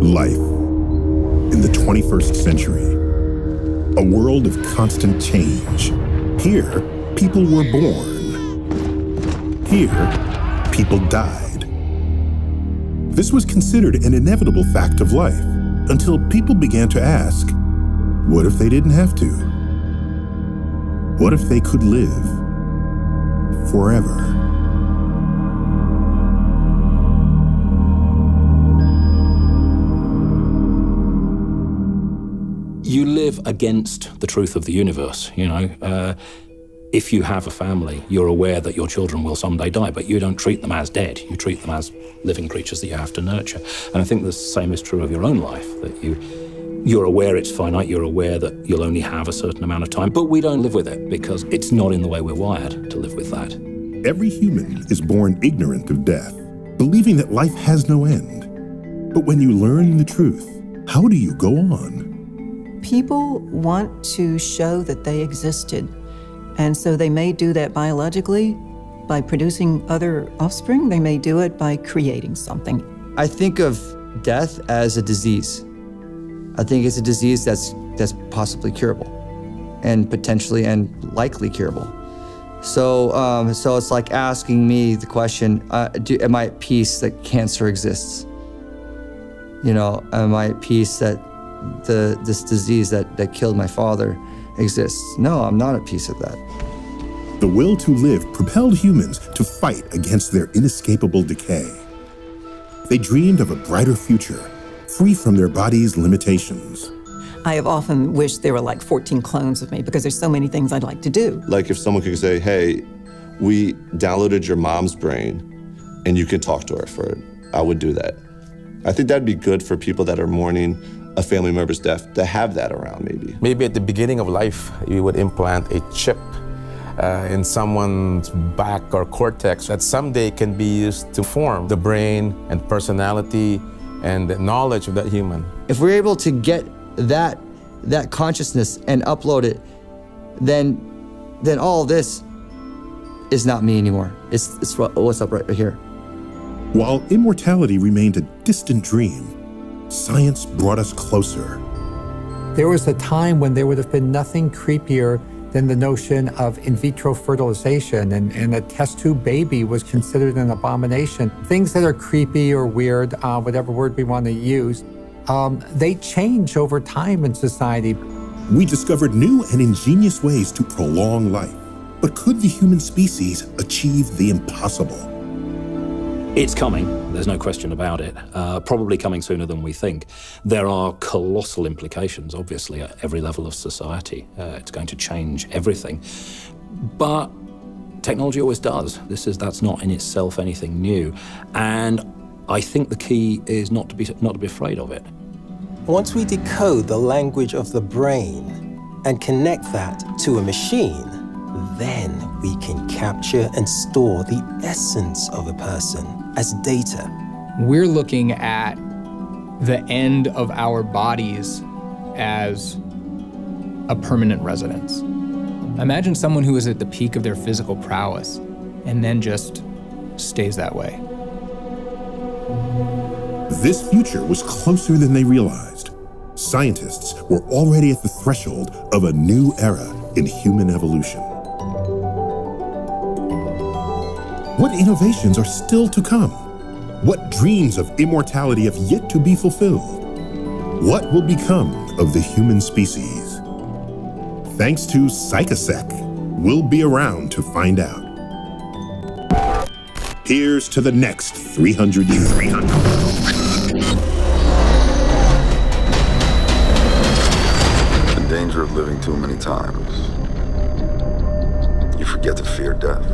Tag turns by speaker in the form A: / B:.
A: Life in the 21st century. A world of constant change. Here, people were born. Here, people died. This was considered an inevitable fact of life until people began to ask, what if they didn't have to? What if they could live forever?
B: You live against the truth of the universe, you know. If you have a family, you're aware that your children will someday die, but you don't treat them as dead. You treat them as living creatures that you have to nurture. And I think the same is true of your own life, that you're aware it's finite, you're aware that you'll only have a certain amount of time, but we don't live with it because it's not in the way we're wired to live with that.
A: Every human is born ignorant of death, believing that life has no end. But when you learn the truth, how do you go on?
C: People want to show that they existed, and so they may do that biologically by producing other offspring. They may do it by creating something.
D: I think of death as a disease. I think it's a disease that's possibly curable, and potentially and likely curable. So, so it's like asking me the question: am I at peace that cancer exists? You know, am I at peace that this disease that killed my father exists? No, I'm not at peace with that.
A: The will to live propelled humans to fight against their inescapable decay. They dreamed of a brighter future, free from their body's limitations.
C: I have often wished there were like 14 clones of me because there's so many things I'd like to do.
E: Like if someone could say, hey, we downloaded your mom's brain and you can talk to her for it, I would do that. I think that'd be good for people that are mourning a family member's death, to have that around maybe.
F: Maybe at the beginning of life, you would implant a chip in someone's back or cortex that someday can be used to form the brain and personality and the knowledge of that human.
D: If we're able to get that consciousness and upload it, then all this is not me anymore. It's what's up right here.
A: While immortality remained a distant dream, science brought us closer.
G: There was a time when there would have been nothing creepier than the notion of in vitro fertilization, and a test tube baby was considered an abomination. Things that are creepy or weird, whatever word we want to use, they change over time in society.
A: We discovered new and ingenious ways to prolong life. But could the human species achieve the impossible?
B: It's coming, there's no question about it, probably coming sooner than we think. There are colossal implications, obviously, at every level of society. It's going to change everything. But technology always does. That's not in itself anything new. And I think the key is not to be afraid of it.
H: Once we decode the language of the brain and connect that to a machine, then we can capture and store the essence of a person as data.
I: We're looking at the end of our bodies as a permanent residence. Imagine someone who is at the peak of their physical prowess and then just stays that way.
A: This future was closer than they realized. Scientists were already at the threshold of a new era in human evolution. What innovations are still to come? What dreams of immortality have yet to be fulfilled? What will become of the human species? Thanks to Psychosec, we'll be around to find out. Here's to the next 300 years.
J: The danger of living too many times. You forget to fear death.